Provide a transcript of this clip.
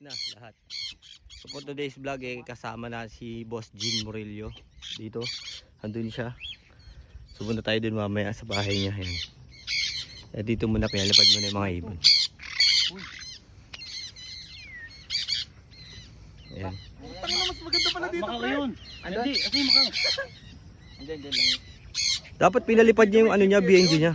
lumabas na lahat. So for today's vlog kasama na si Boss Jean Morello dito. Andun siya. So punta tayo dun mamaya sa bahay niya. Ayan. Dito muna pinalipad muna yung mga ibon. Ayan. Tangin na, mas maganda pala dito, Makaw pre. yun. Hindi, makaw. Dapat pinalipad niya yung ano niya, BNG niya.